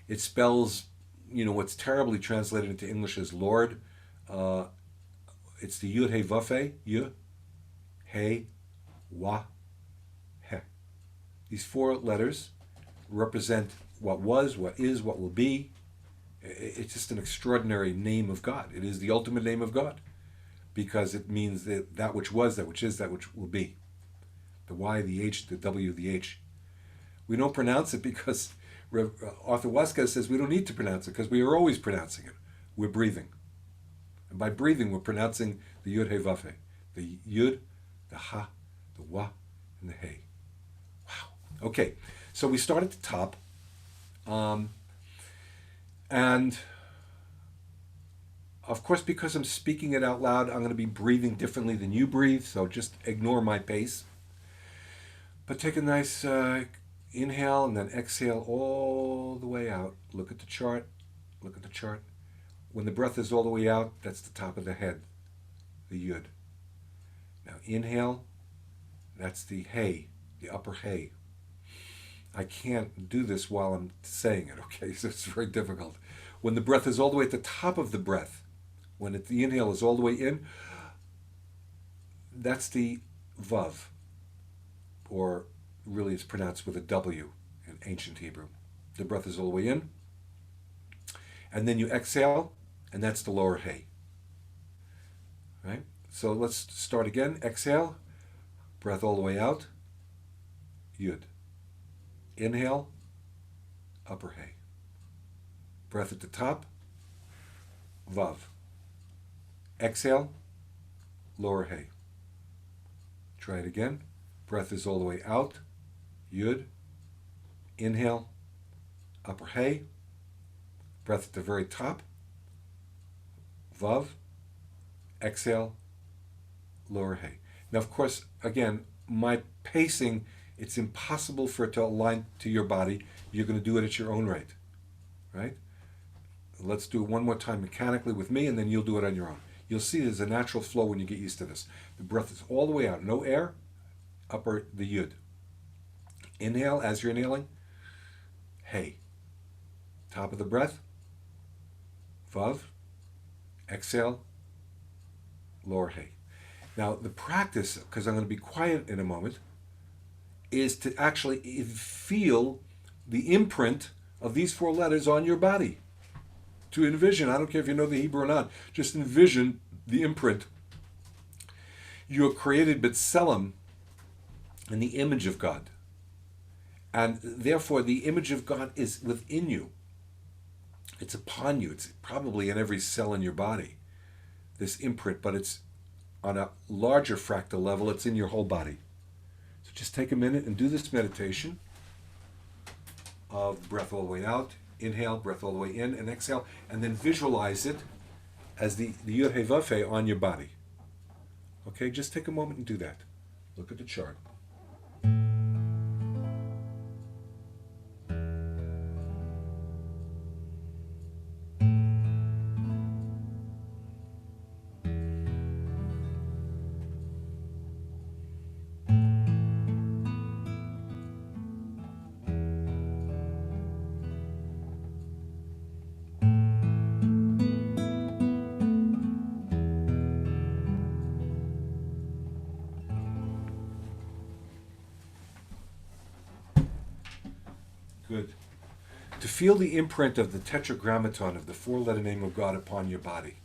It spells, what's terribly translated into English as Lord. It's the Yud Hey Vav Hey, Yud Hey Wa He. These 4 letters represent what was, what is, what will be. It's just an extraordinary name of God. It is the ultimate name of God because it means that which was, that which is, that which will be. The Y, the H, the W, the H. We don't pronounce it because Arthur Waska says we don't need to pronounce it because we are always pronouncing it. We're breathing. And by breathing, we're pronouncing the Yud Hey Vav Hey. The Yud, the Ha, the Wa, and the Hey. Wow. Okay, so we start at the top. And of course, because I'm speaking it out loud, I'm going to be breathing differently than you breathe, so just ignore my pace. But take a nice inhale and then exhale all the way out. Look at the chart. Look at the chart. When the breath is all the way out, that's the top of the head, the Yud. Now inhale, that's the Hey, the upper Hey. I can't do this while I'm saying it, okay? So it's very difficult. When the breath is all the way at the top of the breath, when the inhale is all the way in, that's the Vav, or really it's pronounced with a W in ancient Hebrew. The breath is all the way in, and then you exhale, and that's the lower Hey. Right? So let's start again. Exhale, breath all the way out, Yud. Inhale, upper Hey. Breath at the top, Vav. Exhale, lower Hey. Try it again. Breath is all the way out, Yud. Inhale, upper Hey. Breath at the very top, Vav. Exhale, lower Hey. Now, of course, again, my pacing, it's impossible for it to align to your body. You're going to do it at your own rate, right? Let's do it one more time mechanically with me, and then you'll do it on your own. You'll see there's a natural flow when you get used to this. The breath is all the way out, no air, upper the Yud. Inhale as you're inhaling, Hey. Top of the breath, Vav. Exhale, lower Hey. Now the practice, because I'm going to be quiet in a moment, is to actually feel the imprint of these 4 letters on your body. To envision, I don't care if you know the Hebrew or not, just envision the imprint. You are created b'tselem, in the image of God. And therefore the image of God is within you. It's upon you. It's probably in every cell in your body, this imprint, but it's on a larger fractal level. It's in your whole body. So just take a minute and do this meditation of breath all the way out, inhale, breath all the way in, and exhale, and then visualize it as the Yud Hey Vav Hey on your body. Okay, just take a moment and do that. Look at the chart. Good. To feel the imprint of the tetragrammaton of the 4-letter name of God upon your body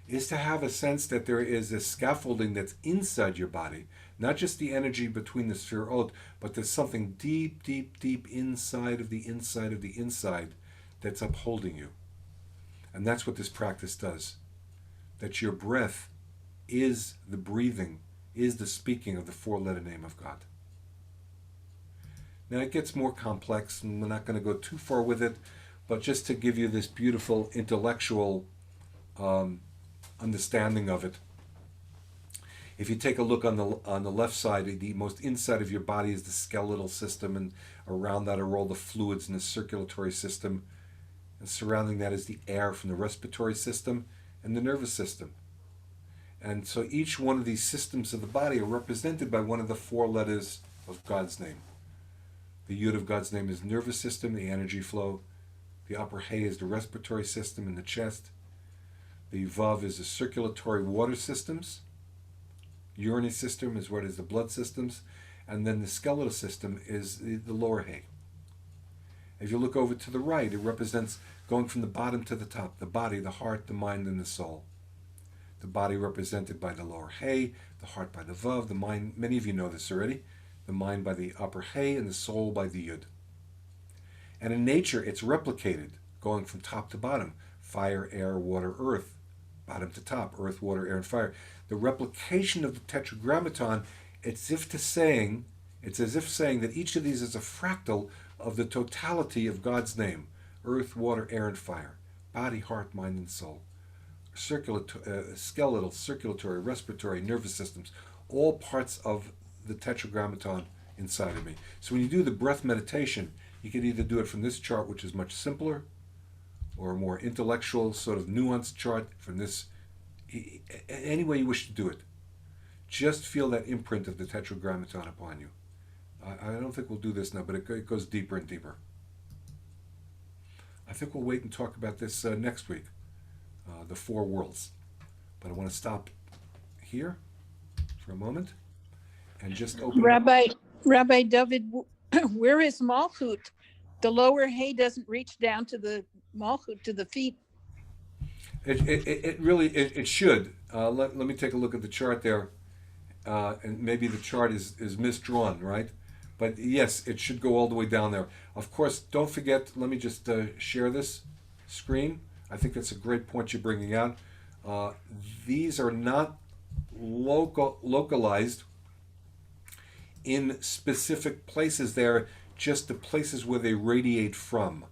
is to have a sense that there is a scaffolding that's inside your body, not just the energy between the sefirot, but there's something deep, deep, deep inside of the inside of the inside that's upholding you. And that's what this practice does. That your breath is the breathing, is the speaking of the 4-letter name of God. Now it gets more complex, and we're not going to go too far with it, but just to give you this beautiful intellectual understanding of it. If you take a look on the left side, the most inside of your body is the skeletal system, and around that are all the fluids in the circulatory system, and surrounding that is the air from the respiratory system and the nervous system. And so each one of these systems of the body are represented by one of the 4 letters of God's name. The Yud of God's name is nervous system, the energy flow. The upper Hey is the respiratory system in the chest. The Vav is the circulatory water systems. Urinary system is what is the blood systems. And then the skeletal system is the lower Hey. If you look over to the right, it represents going from the bottom to the top, the body, the heart, the mind, and the soul. The body represented by the lower Hey, the heart by the Vav, the mind, many of you know this already, the mind by the upper Hey, and the soul by the Yud. And in nature, it's replicated, going from top to bottom, fire, air, water, earth, bottom to top, earth, water, air, and fire. The replication of the tetragrammaton, it's as if saying that each of these is a fractal of the totality of God's name, earth, water, air, and fire, body, heart, mind, and soul. Skeletal, circulatory, respiratory, nervous systems, all parts of the tetragrammaton inside of me. So when you do the breath meditation, you can either do it from this chart, which is much simpler, or a more intellectual, sort of nuanced chart from this, any way you wish to do it. Just feel that imprint of the tetragrammaton upon you. I don't think we'll do this now, but it goes deeper and deeper. I think we'll wait and talk about this next week, the 4 worlds. But I want to stop here for a moment and just open Rabbi David, where is Malchut? The lower hay doesn't reach down to the Malchut, to the feet. It really should. Let me take a look at the chart there, and maybe the chart is misdrawn, right? But yes, it should go all the way down there. Of course, don't forget. Let me just share this screen. I think that's a great point you're bringing out. These are not localized in specific places. They're just the places where they radiate from.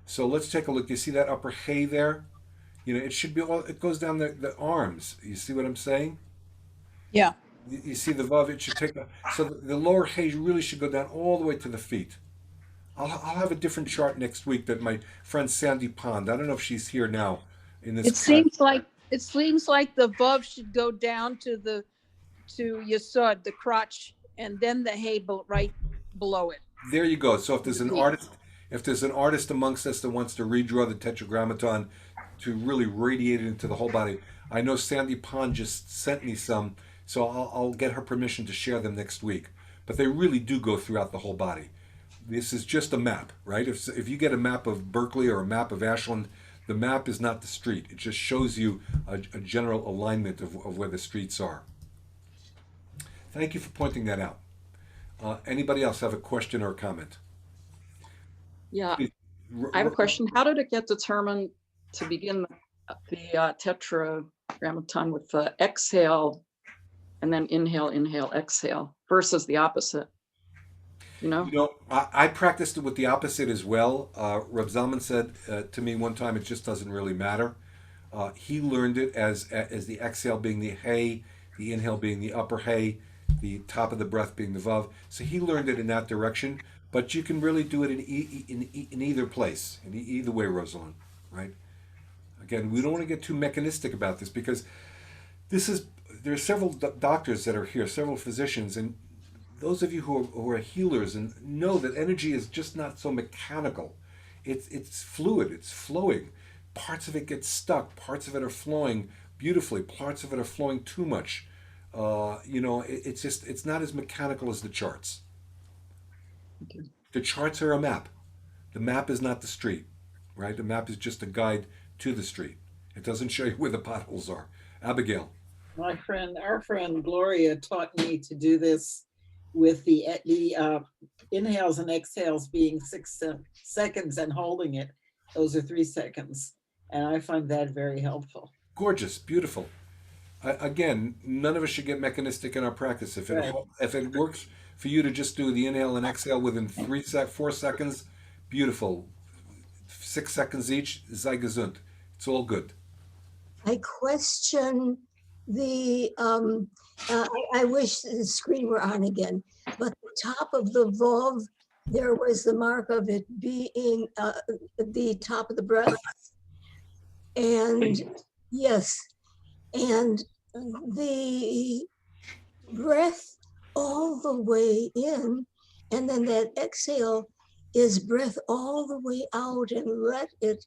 So let's take a look. You see that upper hay there? You know, it should be all, it goes down the arms. You see what I'm saying? Yeah. You see the vav, it should take, so the lower hay really should go down all the way to the feet. I'll have a different chart next week that my friend Sandy Pond, I don't know if she's here now in this It class. seems like the vav should go down to Yesod, the crotch, and then the hay right below it. There you go. So if there's an artist amongst us that wants to redraw the Tetragrammaton to really radiate it into the whole body, I know Sandy Pond just sent me some, so I'll get her permission to share them next week. But they really do go throughout the whole body. This is just a map, right? If you get a map of Berkeley or a map of Ashland, the map is not the street. It just shows you a general alignment of where the streets are. Thank you for pointing that out. Anybody else have a question or a comment? Yeah, I have a question. How did it get determined to begin the tetragrammaton with the exhale and then inhale, inhale, exhale versus the opposite? You know, I practiced it with the opposite as well. Reb Zalman said to me one time, it just doesn't really matter. He learned it as the exhale being the hay, the inhale being the upper hay, the top of the breath being the vav. So he learned it in that direction. But you can really do it in either place, in either way, Rosalind, right? Again, we don't want to get too mechanistic about this because there are several doctors that are here, several physicians, and those of you who are healers and know that energy is just not so mechanical. It's fluid, it's flowing. Parts of it get stuck, parts of it are flowing beautifully, parts of it are flowing too much. It's not as mechanical as the charts. Okay. The charts are a map. The map is not the street, right? The map is just a guide to the street. It doesn't show you where the potholes are. Abigail. Our friend Gloria taught me to do this with the inhales and exhales being 6 seconds and holding it. Those are 3 seconds. And I find that very helpful. Gorgeous, beautiful. Again, none of us should get mechanistic in our practice. If it works for you to just do the inhale and exhale within 4 seconds, beautiful. 6 seconds each, sei gesund. It's all good. I question the, I wish the screen were on again, but the top of the vav, there was the mark of it being the top of the breath. And yes, and the breath all the way in, and then that exhale is breath all the way out, and let it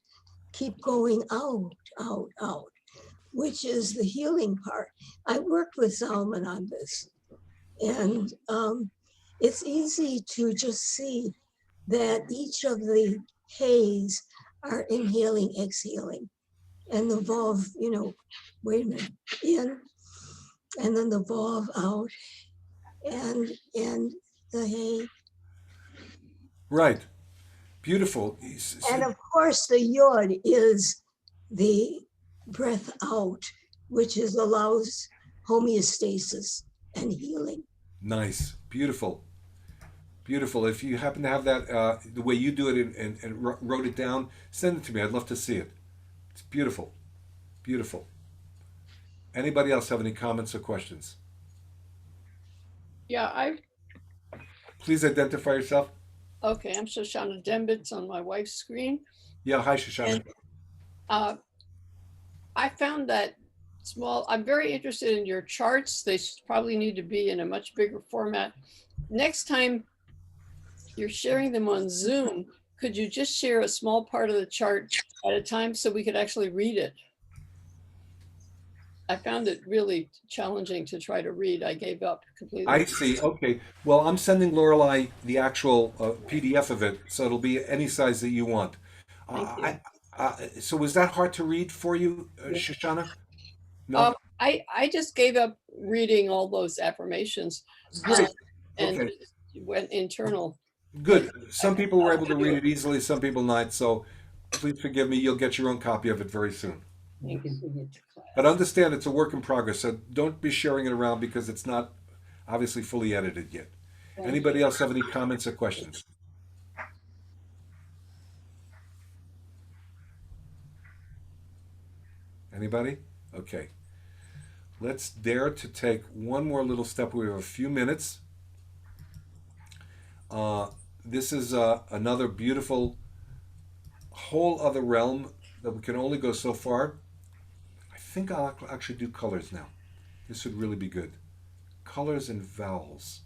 keep going out, out, out, which is the healing part. I worked with Zalman on this, and it's easy to just see that each of the hays are inhaling, exhaling, and the vav, wait a minute, in, and then the vav out, and the hay. Right. Beautiful. And of course, the yod is the breath out, which allows homeostasis and healing. Nice. Beautiful. Beautiful. If you happen to have that, the way you do it and wrote it down, send it to me. I'd love to see it. It's beautiful. Beautiful. Anybody else have any comments or questions? Yeah, Please identify yourself. okay, I'm Shoshana Dembitz on my wife's screen. Yeah, hi, Shoshana. And, I found that I'm very interested in your charts. They probably need to be in a much bigger format. Next time you're sharing them on Zoom, could you just share a small part of the chart at a time so we could actually read it? I found it really challenging to try to read. I gave up completely. I see. Okay. Well, I'm sending Lorelei the actual PDF of it, so it'll be any size that you want. Thank you. So was that hard to read for you, Shoshana? No. I just gave up reading all those affirmations Great. and Okay. went internal. Good. Some people were able to read it easily, some people not. So please forgive me. You'll get your own copy of it very soon. Thank you. But understand it's a work in progress, so don't be sharing it around because it's not obviously fully edited yet. Anybody else have any comments or questions? Anybody? Okay. Let's dare to take one more little step. We have a few minutes. This is another beautiful whole other realm that we can only go so far. I think I'll actually do colors now. This would really be good. Colors and vowels.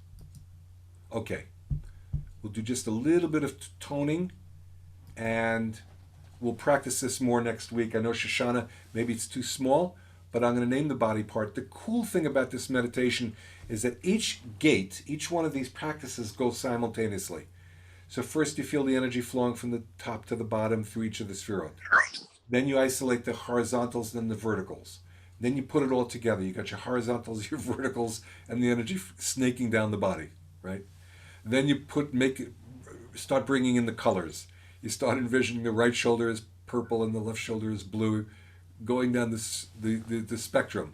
Okay. We'll do just a little bit of toning, and we'll practice this more next week. I know Shoshana, maybe it's too small, but I'm going to name the body part. The cool thing about this meditation is that each gate, each one of these practices goes simultaneously. So first you feel the energy flowing from the top to the bottom through each of the sefirot. Then you isolate the horizontals and the verticals. Then you put it all together. You got your horizontals, your verticals, and the energy snaking down the body, right? Then you start bringing in the colors. You start envisioning the right shoulder is purple and the left shoulder is blue, going down the spectrum.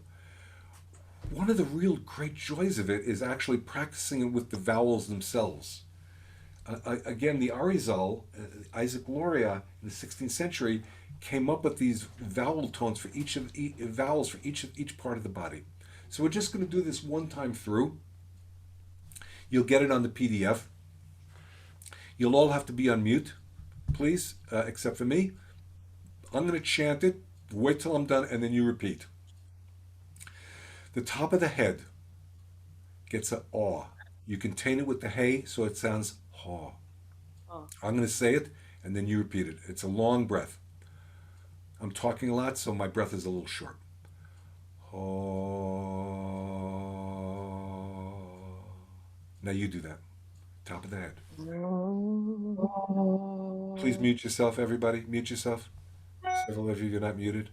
One of the real great joys of it is actually practicing it with the vowels themselves. Again, the Arizal, Isaac Luria, in the 16th century, came up with these vowel tones for vowels for each part of the body. So we're just going to do this one time through. You'll get it on the PDF. You'll all have to be on mute, please, except for me. I'm going to chant it, wait till I'm done, and then you repeat. The top of the head gets an aw. You contain it with the hey, so it sounds haw. Oh. I'm going to say it, and then you repeat it. It's a long breath. I'm talking a lot, so my breath is a little short. Now you do that. Top of the head. Please mute yourself, everybody. Mute yourself. Several of you are not muted.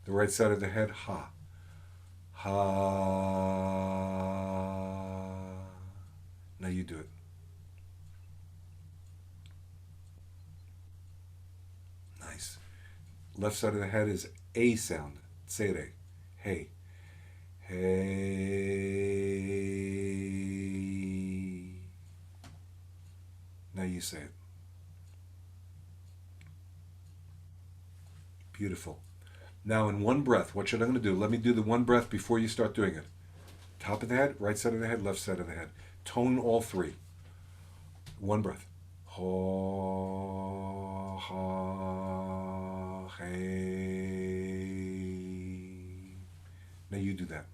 The right side of the head. Ha. Ha. Now you do it. Nice. Left side of the head is a sound. Tsere. Hey. Hey. Now you say it. Beautiful. Now in one breath, what should I going to do? Let me do the one breath before you start doing it. Top of the head, right side of the head, left side of the head. Tone all three. One breath. Ha, ha, hey. Now you do that.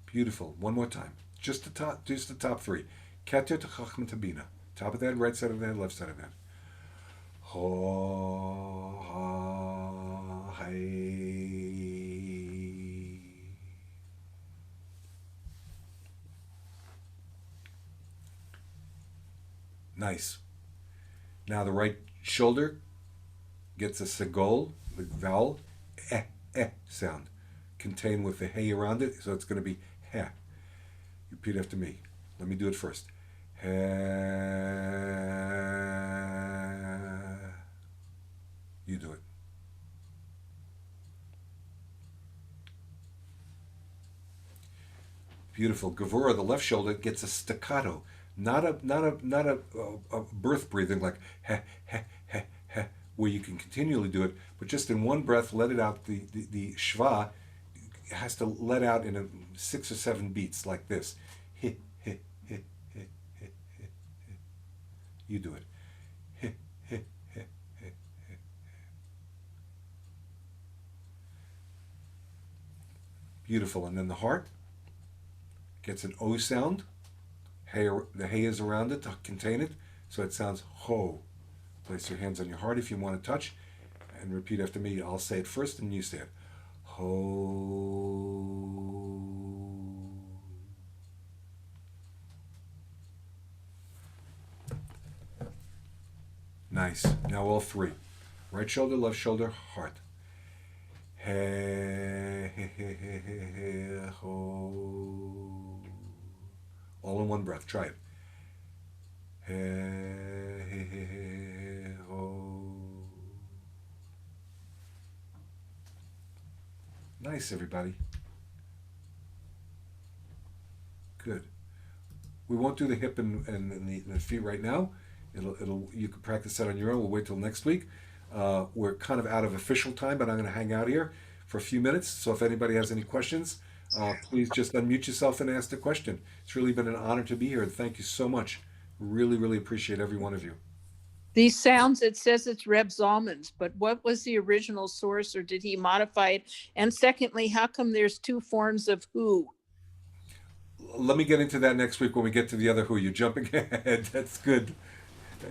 Beautiful. One more time. Just the top three. Keter to Chachma Tabina. Top of the head, right side of the head, left side of the head. Ha, ha, hey. Nice. Now the right shoulder gets a segol, the vowel, sound, contained with the hey around it, so it's going to be heh. Repeat after me. Let me do it first. Heh. You do it. Beautiful. Gavura, the left shoulder, gets a staccato, not a birth breathing like heh, heh, heh, heh, where you can continually do it, but just in one breath, let it out. The shva has to let out in 6 or 7 beats like this. Heh, heh, heh, heh, heh, heh, heh. You do it. Heh, heh, heh, heh, heh. Beautiful. And then the heart gets an O sound. Hey, the hey is around it to contain it, so it sounds ho. Place your hands on your heart if you want to touch, and repeat after me. I'll say it first, and you say it. Ho. Nice. Now all three. Right shoulder, left shoulder, heart. He, ho. All in one breath. Try it. He, ho. Nice, everybody. Good. We won't do the hip and the feet right now. You can practice that on your own. We'll wait till next week. We're kind of out of official time, but I'm going to hang out here for a few minutes. So if anybody has any questions, please just unmute yourself and ask the question. It's really been an honor to be here, and thank you so much. Really, really appreciate every one of you. These sounds, it says it's Reb Zalman's, but what was the original source, or did he modify it? And secondly, how come there's two forms of who? Let me get into that next week when we get to the other who. You're jumping ahead. That's good.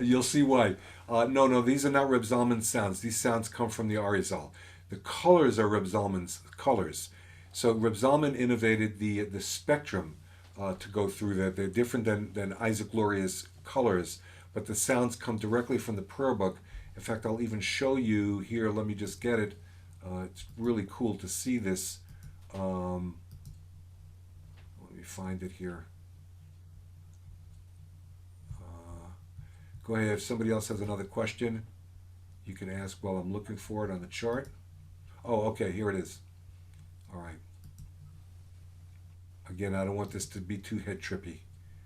You'll see why. No, these are not Reb Zalman's sounds. These sounds come from the Arizal. The colors are Reb Zalman's colors. So Reb Zalman innovated the spectrum to go through that. They're different than Isaac Luria's colors, but the sounds come directly from the prayer book. In fact, I'll even show you here. Let me just get it. It's really cool to see this. Let me find it here. Go ahead. If somebody else has another question, you can ask while I'm looking for it on the chart. Oh, okay. Here it is. All right. Again, I don't want this to be too head trippy,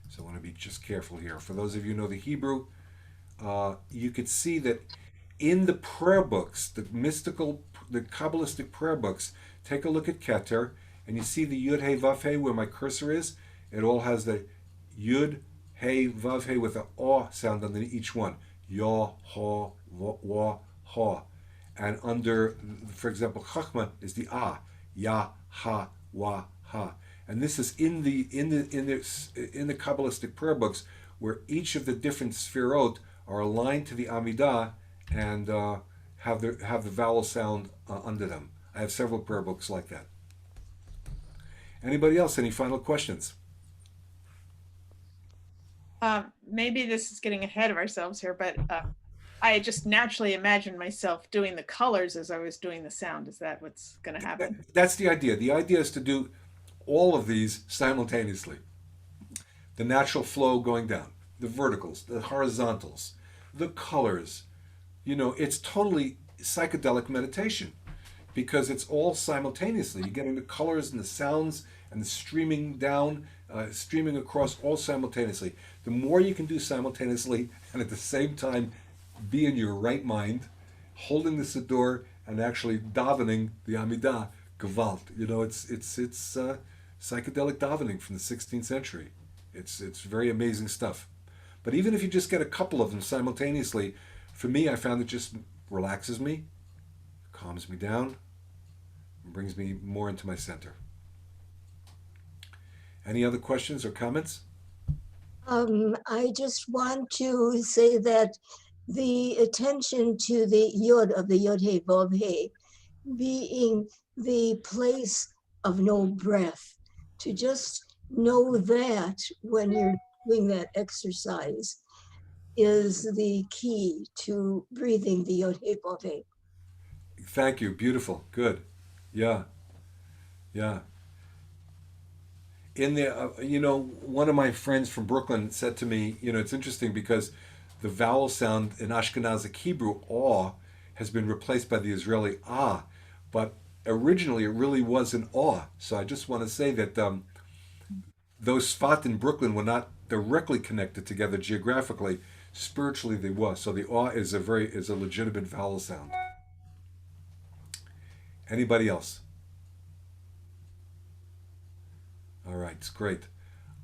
so I want to be just careful here. For those of you who know the Hebrew, you could see that in the prayer books, the Kabbalistic prayer books, take a look at Keter, and you see the Yud Hey Vav Hey where my cursor is. It all has the Yud Hey Vav Hey with an Aw sound under each one. Ya, Ha, Wa, Ha. And under, for example, Chachma is the Ah. Ya, Ha, Wa, Ha. And this is in the Kabbalistic prayer books, where each of the different sefirot are aligned to the Amidah and have the vowel sound under them. I have several prayer books like that. Anybody else? Any final questions? Maybe this is getting ahead of ourselves here, but I just naturally imagined myself doing the colors as I was doing the sound. Is that what's going to happen? That's the idea. The idea is to do all of these simultaneously. The natural flow going down, the verticals, the horizontals, the colors. You know, it's totally psychedelic meditation because it's all simultaneously. You're getting the colors and the sounds and the streaming down, streaming across all simultaneously. The more you can do simultaneously and at the same time be in your right mind, holding the Siddur and actually davening the Amidah, Gewalt. You know, it's psychedelic davening from the 16th century. It's very amazing stuff. But even if you just get a couple of them simultaneously, for me, I found it just relaxes me, calms me down, and brings me more into my center. Any other questions or comments? I just want to say that the attention to the Yod of the Yod He Vav He being the place of no breath, to just know that when you're doing that exercise is the key to breathing the Yod He Vav He. Thank you. Beautiful. Good. Yeah. In the, one of my friends from Brooklyn said to me, it's interesting because the vowel sound in Ashkenazic Hebrew, aw, has been replaced by the Israeli ah, but originally it really was an aw. So I just want to say that those sfat in Brooklyn were not directly connected together geographically. Spiritually they were. So the aw is a legitimate vowel sound. Anybody else? All right, it's great.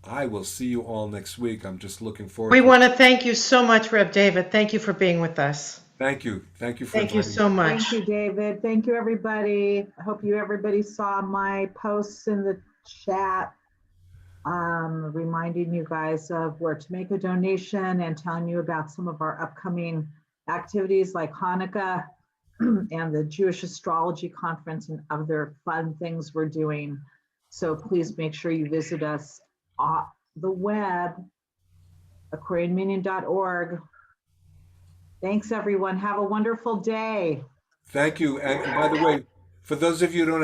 I will see you all next week. I'm just looking forward We want to thank you so much, Reb David. Thank you for being with us. Thank you. Thank you for Thank you inviting so me. much. Thank you, David. Thank you, everybody. I hope everybody saw my posts in the chat, reminding you guys of where to make a donation and telling you about some of our upcoming activities like Hanukkah and the Jewish Astrology Conference and other fun things we're doing. So please make sure you visit us on the web, aquarianminyan.org. Thanks, everyone. Have a wonderful day. Thank you. And by the way, for those of you who don't